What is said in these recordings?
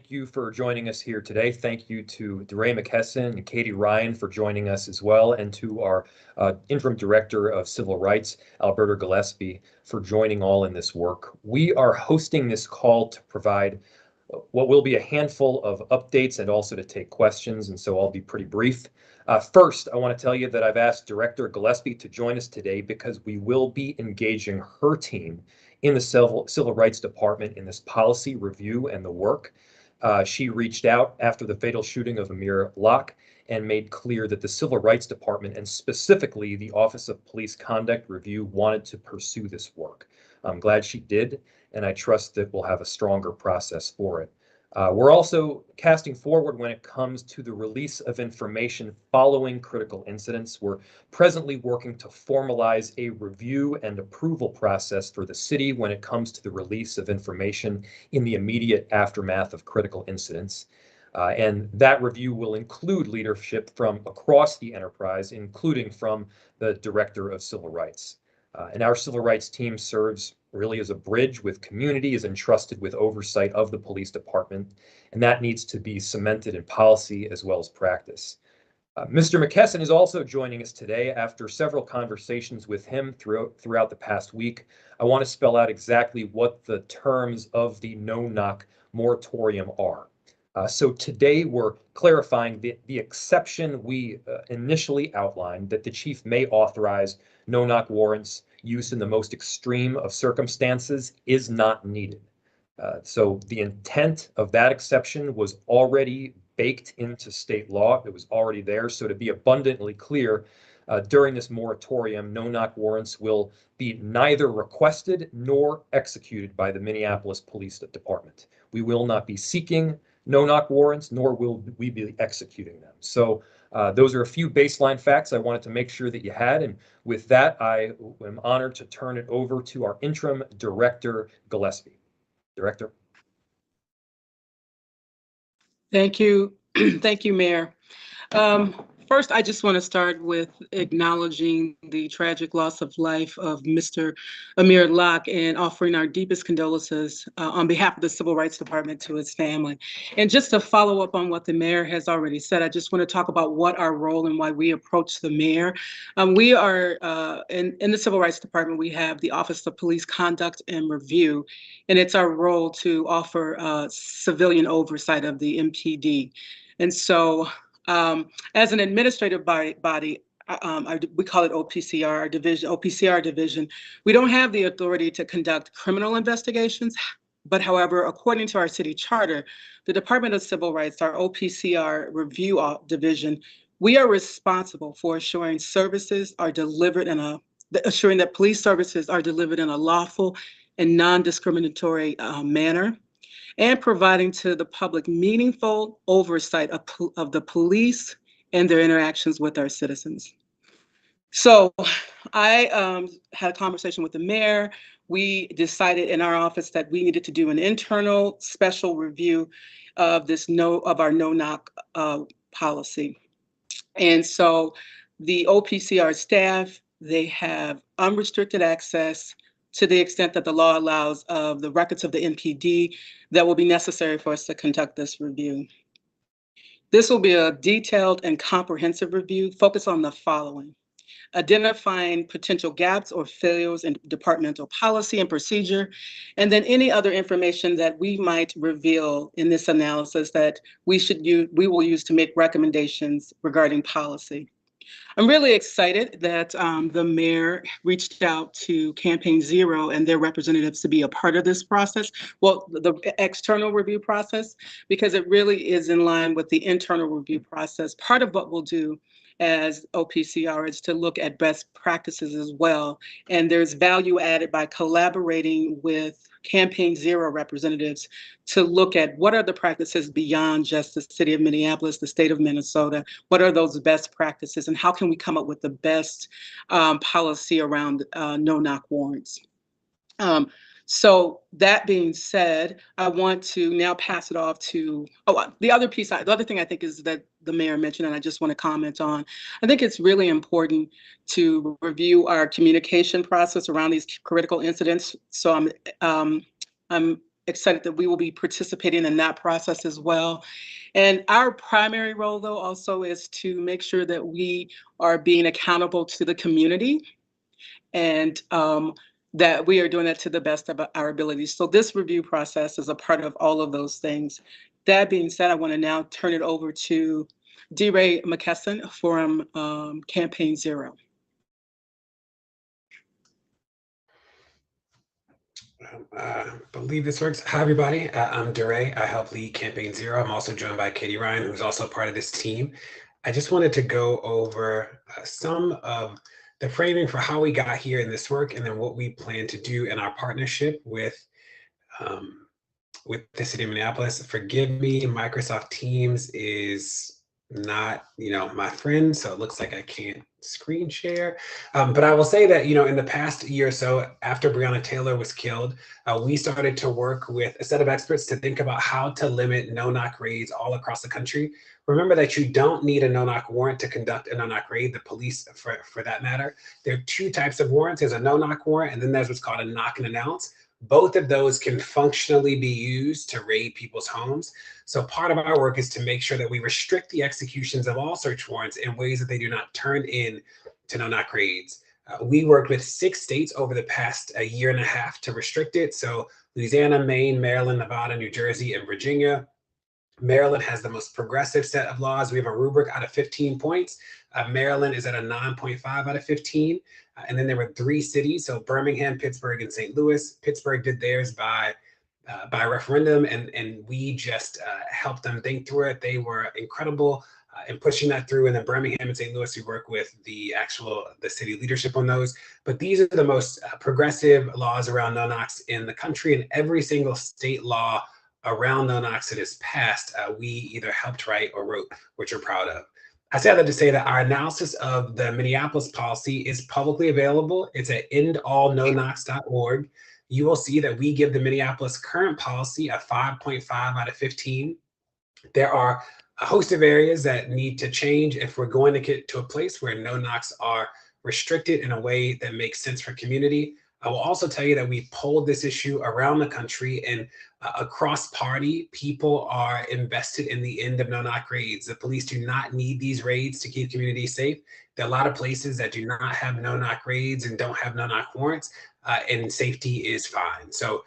thank you for joining us here today. Thank you to DeRay McKesson and Katie Ryan for joining us as well, and to our Interim Director of Civil Rights, Alberder Gillespie, for joining all in this work. We are hosting this call to provide what will be a handful of updates and also to take questions, and so I'll be pretty brief. First, I want to tell you that I've asked Director Gillespie to join us today because we will be engaging her team in the Civil Rights Department in this policy review and the work. She reached out after the fatal shooting of Amir Locke and made clear that the Civil Rights Department, and specifically the Office of Police Conduct Review, wanted to pursue this work. I'm glad she did, and I trust that we'll have a stronger process for it. We're also casting forward when it comes to the release of information following critical incidents. We're presently working to formalize a review and approval process for the city when it comes to the release of information in the immediate aftermath of critical incidents. And that review will include leadership from across the enterprise, including from the Director of Civil Rights. And our civil rights team serves really as a bridge with community, is entrusted with oversight of the police department, and that needs to be cemented in policy as well as practice. Mr. McKesson is also joining us today. After several conversations with him throughout the past week, I want to spell out exactly what the terms of the no-knock moratorium are. So today we're clarifying the exception we initially outlined, that the chief may authorize no-knock warrants use in the most extreme of circumstances is not needed. So the intent of that exception was already baked into state law. It was already there. So to be abundantly clear, during this moratorium, no-knock warrants will be neither requested nor executed by the Minneapolis Police Department. We will not be seeking no-knock warrants, nor will we be executing them. So those are a few baseline facts I wanted to make sure that you had. And with that, I am honored to turn it over to our Interim Director, Gillespie. Director. Thank you. Thank you, Mayor. First, I just want to start with acknowledging the tragic loss of life of Mr. Amir Locke and offering our deepest condolences on behalf of the Civil Rights Department to his family. And just to follow up on what the mayor has already said, I just want to talk about what our role and why we approach the mayor. We are, in the Civil Rights Department, we have the Office of Police Conduct and Review, and it's our role to offer civilian oversight of the MPD. And so, as an administrative body, we call it OPCR division. We don't have the authority to conduct criminal investigations, but however, according to our city charter, the Department of Civil Rights, our OPCR review division, we are responsible for assuring services are delivered assuring that police services are delivered in a lawful and non-discriminatory manner, and providing to the public meaningful oversight of the police and their interactions with our citizens. So I had a conversation with the mayor. We decided in our office that we needed to do an internal special review of our no-knock policy. And so the OPCR staff, they have unrestricted access to the extent that the law allows of the records of the MPD that will be necessary for us to conduct this review. This will be a detailed and comprehensive review focused on the following: identifying potential gaps or failures in departmental policy and procedure, and then any other information that we might reveal in this analysis that we will use to make recommendations regarding policy. I'm really excited that the mayor reached out to Campaign Zero and their representatives to be a part of this process, well, the external review process, because it really is in line with the internal review process. Part of what we'll do as OPCR is to look at best practices as well. And there's value added by collaborating with Campaign Zero representatives to look at what are the practices beyond just the city of Minneapolis, the state of Minnesota. What are those best practices, and how can we come up with the best policy around no-knock warrants? So that being said, I want to now pass it off to, the other thing I think is that the mayor mentioned, and I just want to comment on, I think it's really important to review our communication process around these critical incidents. So I'm excited that we will be participating in that process as well. And our primary role, though, also is to make sure that we are being accountable to the community, and that we are doing that to the best of our abilities. So this review process is a part of all of those things. That being said, I want to now turn it over to DeRay McKesson from Campaign Zero. I believe this works. Hi, everybody. I'm DeRay. I help lead Campaign Zero. I'm also joined by Katie Ryan, who's also part of this team. I just wanted to go over some of the framing for how we got here in this work, and then what we plan to do in our partnership with the city of Minneapolis. Forgive me, Microsoft Teams is not, my friend, so it looks like I can't screen share. But I will say that, in the past year or so, after Breonna Taylor was killed, we started to work with a set of experts to think about how to limit no-knock raids all across the country. Remember that you don't need a no-knock warrant to conduct a no-knock raid, the police for that matter. There are two types of warrants. There's a no-knock warrant, and then there's what's called a knock and announce. Both of those can functionally be used to raid people's homes. So part of our work is to make sure that we restrict the executions of all search warrants in ways that they do not turn in to no-knock raids. We worked with 6 states over the past year and a half to restrict it. So Louisiana, Maine, Maryland, Nevada, New Jersey, and Virginia. Maryland has the most progressive set of laws. We have a rubric out of 15 points. Maryland is at a 9.5 out of 15. And then there were 3 cities, so Birmingham, Pittsburgh, and St. Louis. Pittsburgh did theirs by referendum, and we just helped them think through it. They were incredible in pushing that through. And then Birmingham and St. Louis, we work with the city leadership on those. But these are the most progressive laws around no-knocks in the country, and every single state law around no-knocks that is passed, we either helped write or wrote, which we're proud of. I say that to say that our analysis of the Minneapolis policy is publicly available. It's at endallnoknocks.org. You will see that we give the Minneapolis current policy a 5.5 out of 15. There are a host of areas that need to change if we're going to get to a place where no-knocks are restricted in a way that makes sense for community. I will also tell you that we polled this issue around the country, and across party, people are invested in the end of no-knock raids. The police do not need these raids to keep communities safe. There are a lot of places that do not have no-knock raids and don't have no-knock warrants, and safety is fine. So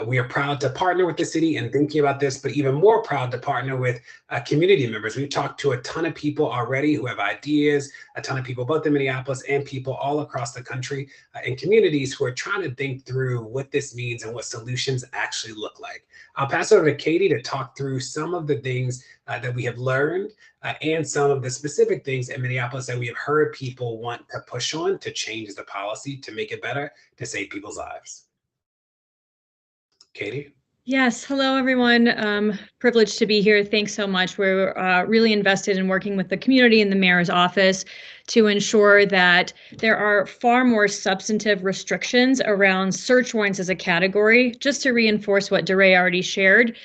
we are proud to partner with the city in thinking about this, but even more proud to partner with community members. We've talked to a ton of people already who have ideas, a ton of people both in Minneapolis and people all across the country and communities who are trying to think through what this means and what solutions actually look like. I'll pass it over to Katie to talk through some of the things that we have learned and some of the specific things in Minneapolis that we have heard people want to push on to change the policy, to make it better, to save people's lives. Katie? Yes, hello everyone. Privileged to be here. Thanks so much. We're really invested in working with the community and the mayor's office to ensure that there are far more substantive restrictions around search warrants as a category. Just to reinforce what DeRay already shared,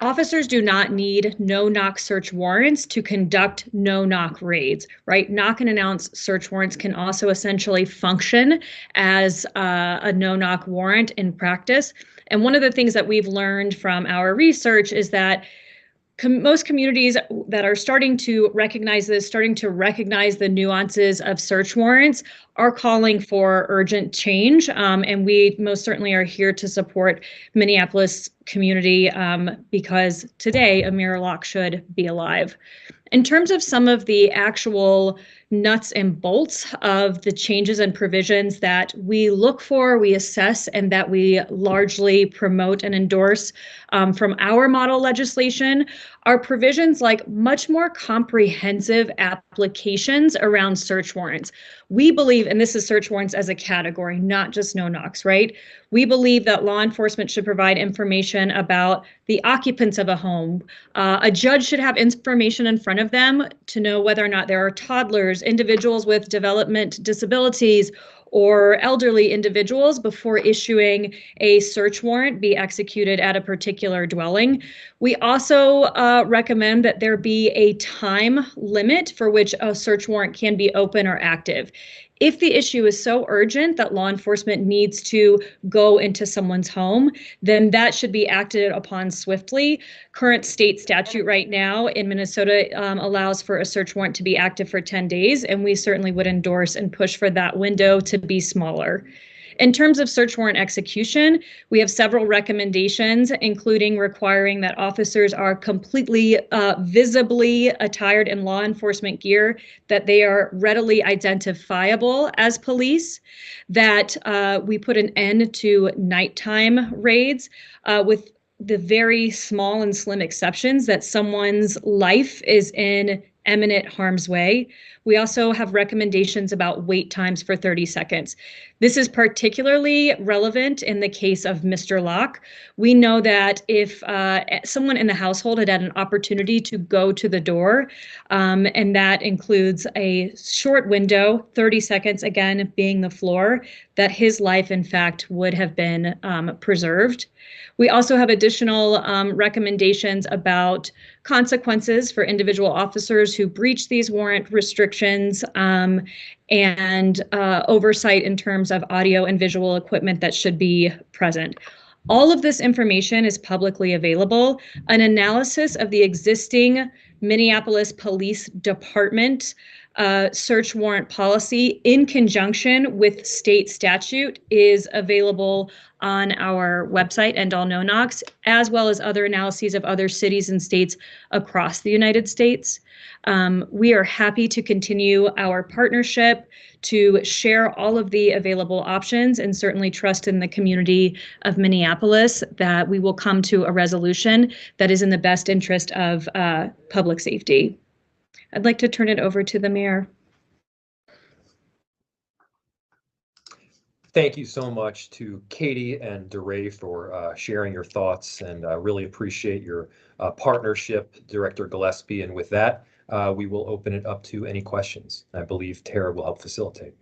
officers do not need no-knock search warrants to conduct no-knock raids, right? Knock and announce search warrants can also essentially function as a no-knock warrant in practice. And one of the things that we've learned from our research is that most communities that are starting to recognize this, starting to recognize the nuances of search warrants, are calling for urgent change. And we most certainly are here to support Minneapolis community because today Amir Locke should be alive. In terms of some of the actual nuts and bolts of the changes and provisions that we look for, we assess, and that we largely promote and endorse from our model legislation are provisions like much more comprehensive applications around search warrants. We believe, and this is search warrants as a category, not just no-knocks, right? We believe that law enforcement should provide information about the occupants of a home. A judge should have information in front of them to know whether or not there are toddlers, individuals with development disabilities, or elderly individuals before issuing a search warrant be executed at a particular dwelling. We also recommend that there be a time limit for which a search warrant can be open or active. If the issue is so urgent that law enforcement needs to go into someone's home, then that should be acted upon swiftly. Current state statute right now in Minnesota allows for a search warrant to be active for 10 days, and we certainly would endorse and push for that window to be smaller. In terms of search warrant execution, we have several recommendations, including requiring that officers are completely visibly attired in law enforcement gear, that they are readily identifiable as police, that we put an end to nighttime raids with the very small and slim exceptions that someone's life is in imminent harm's way. We also have recommendations about wait times for 30 seconds. This is particularly relevant in the case of Mr. Locke. We know that if someone in the household had an opportunity to go to the door, and that includes a short window, 30 seconds, again, being the floor, that his life, in fact, would have been preserved. We also have additional recommendations about consequences for individual officers who breach these warrant restrictions, and oversight in terms of audio and visual equipment that should be present. All of this information is publicly available. An analysis of the existing Minneapolis Police Department search warrant policy in conjunction with state statute is available on our website, End All No Knocks, as well as other analyses of other cities and states across the United States. We are happy to continue our partnership to share all of the available options, and certainly trust in the community of Minneapolis that we will come to a resolution that is in the best interest of public safety. I'd like to turn it over to the mayor. Thank you so much to Katie and DeRay for sharing your thoughts, and really appreciate your partnership, Director Gillespie. And with that, we will open it up to any questions. I believe Tara will help facilitate.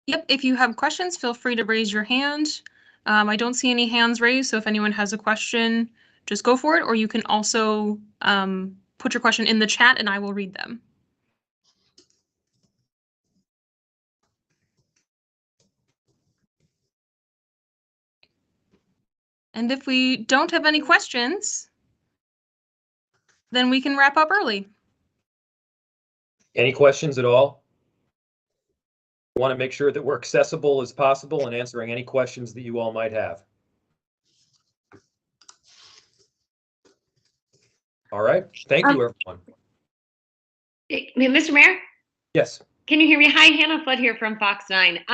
Yep, if you have questions, feel free to raise your hand. I don't see any hands raised, so if anyone has a question, just go for it, or you can also put your question in the chat and I will read them. And if we don't have any questions, then we can wrap up early. Any questions at all? I want to make sure that we're accessible as possible and answering any questions that you all might have. All right, thank you, everyone. Mr. Mayor? Yes. Can you hear me? Hi, Hannah Flood here from Fox 9.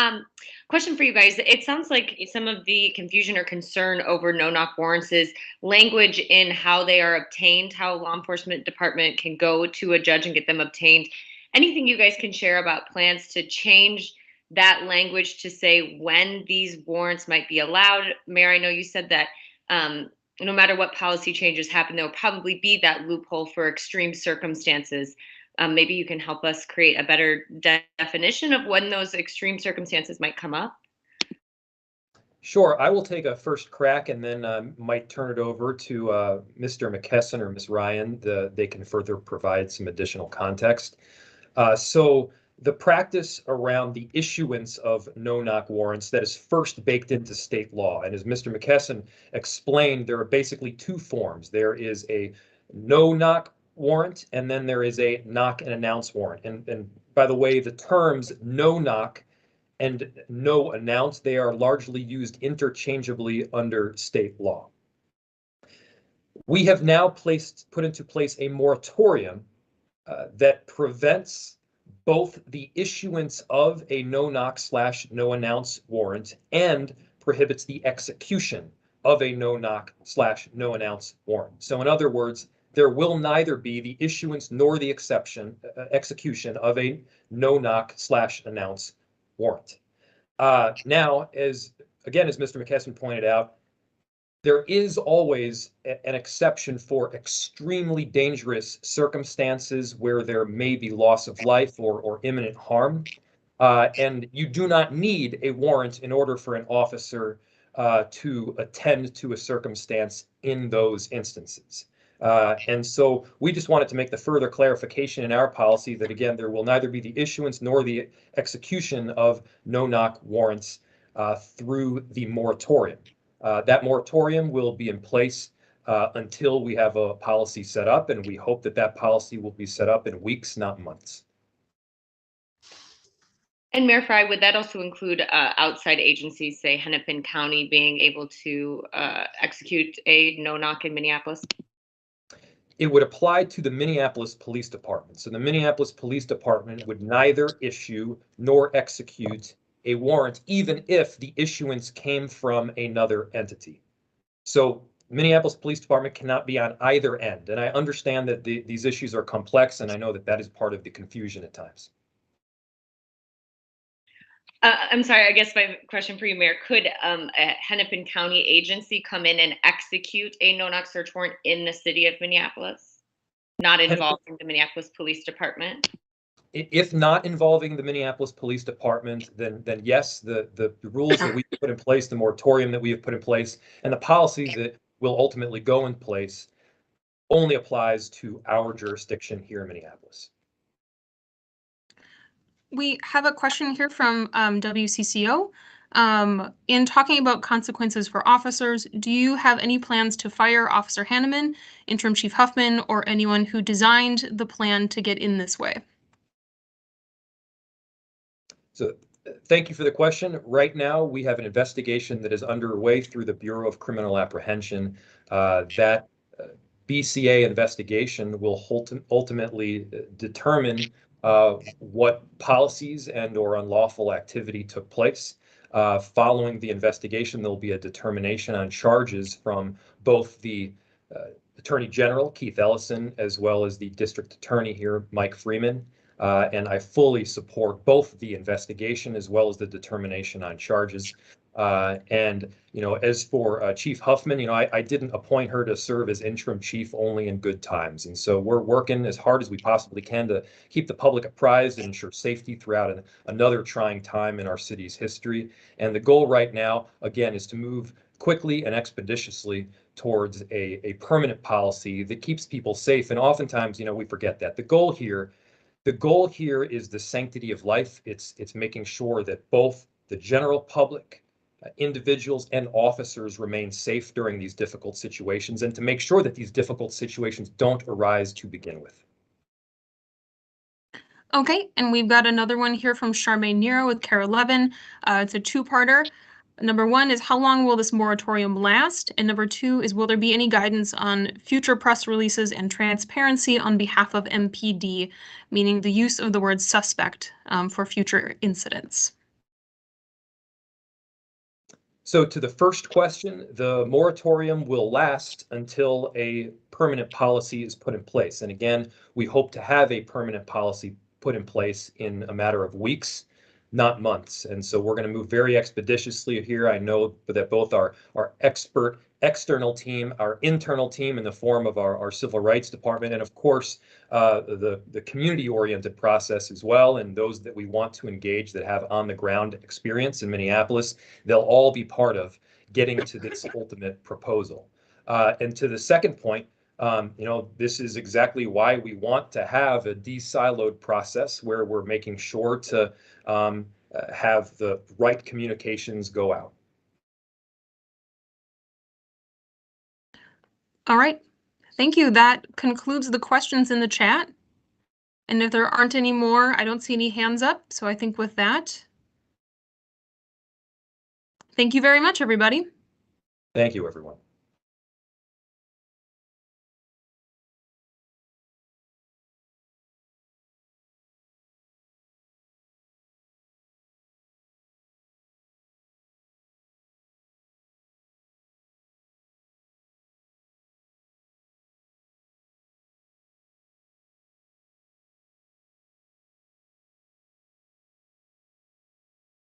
Question for you guys. It sounds like some of the confusion or concern over no-knock warrants is language in how they are obtained, how law enforcement department can go to a judge and get them obtained. Anything you guys can share about plans to change that language to say when these warrants might be allowed? Mayor, I know you said that no matter what policy changes happen, there will probably be that loophole for extreme circumstances. Maybe you can help us create a better definition of when those extreme circumstances might come up. Sure, I will take a first crack and then might turn it over to Mr. McKesson or Ms. Ryan. They can further provide some additional context. So the practice around the issuance of no-knock warrants that is first baked into state law. And as Mr. McKesson explained, there are basically two forms. There is a no-knock warrant, and then there is a knock and announce warrant. And by the way, the terms no knock and no announce, they are largely used interchangeably under state law. We have now put into place a moratorium that prevents both the issuance of a no knock / no announce warrant and prohibits the execution of a no knock / no announce warrant. So in other words, there will neither be the issuance nor the execution of a no knock / announce warrant. Now, as Mr. McKesson pointed out, there is always an exception for extremely dangerous circumstances where there may be loss of life or imminent harm. And you do not need a warrant in order for an officer to attend to a circumstance in those instances. And so we just wanted to make the further clarification in our policy that, again, there will neither be the issuance nor the execution of no-knock warrants through the moratorium. That moratorium will be in place until we have a policy set up, and we hope that that policy will be set up in weeks, not months. And Mayor Frey, would that also include outside agencies, say Hennepin County, being able to execute a no-knock in Minneapolis? It would apply to the Minneapolis Police Department. So the Minneapolis Police Department would neither issue nor execute a warrant, even if the issuance came from another entity. So Minneapolis Police Department cannot be on either end. And I understand that these issues are complex, and I know that that is part of the confusion at times. I'm sorry, I guess my question for you, Mayor, could a Hennepin County agency come in and execute a no-knock search warrant in the city of Minneapolis, not involving the Minneapolis Police Department? If not involving the Minneapolis Police Department, then yes, the rules that we put in place, the moratorium that we have put in place, and the policy that will ultimately go in place only applies to our jurisdiction here in Minneapolis. We have a question here from WCCO. In talking about consequences for officers, do you have any plans to fire Officer Hanneman, Interim Chief Huffman, or anyone who designed the plan to get in this way? So thank you for the question. Right now, we have an investigation that is underway through the Bureau of Criminal Apprehension. That BCA investigation will ultimately determine what policies and or unlawful activity took place. Following the investigation, there'll be a determination on charges from both the Attorney General, Keith Ellison, as well as the District Attorney here, Mike Freeman. And I fully support both the investigation as well as the determination on charges. And, as for Chief Huffman, I didn't appoint her to serve as interim chief only in good times. And so we're working as hard as we possibly can to keep the public apprised and ensure safety throughout another trying time in our city's history. And the goal right now, again, is to move quickly and expeditiously towards a permanent policy that keeps people safe. And oftentimes, we forget that. The goal here is the sanctity of life. It's making sure that both the general public, individuals and officers remain safe during these difficult situations, and to make sure that these difficult situations don't arise to begin with. Okay, and we've got another one here from Charmaine Nero with Care 11. It's a two-parter. Number one is, how long will this moratorium last? And number two is, will there be any guidance on future press releases and transparency on behalf of MPD, meaning the use of the word suspect for future incidents? So to the first question, the moratorium will last until a permanent policy is put in place. And again, we hope to have a permanent policy put in place in a matter of weeks, not months. And so we're going to move very expeditiously here. I know that both our expert external team, our internal team in the form of our Civil Rights Department, and of course, the community-oriented process as well, and those that we want to engage that have on-the-ground experience in Minneapolis, they'll all be part of getting to this ultimate proposal. And to the second point, this is exactly why we want to have a de-siloed process where we're making sure to have the right communications go out. All right, thank you. That concludes the questions in the chat. And if there aren't any more, I don't see any hands up. So I think with that, thank you very much, everybody. Thank you, everyone.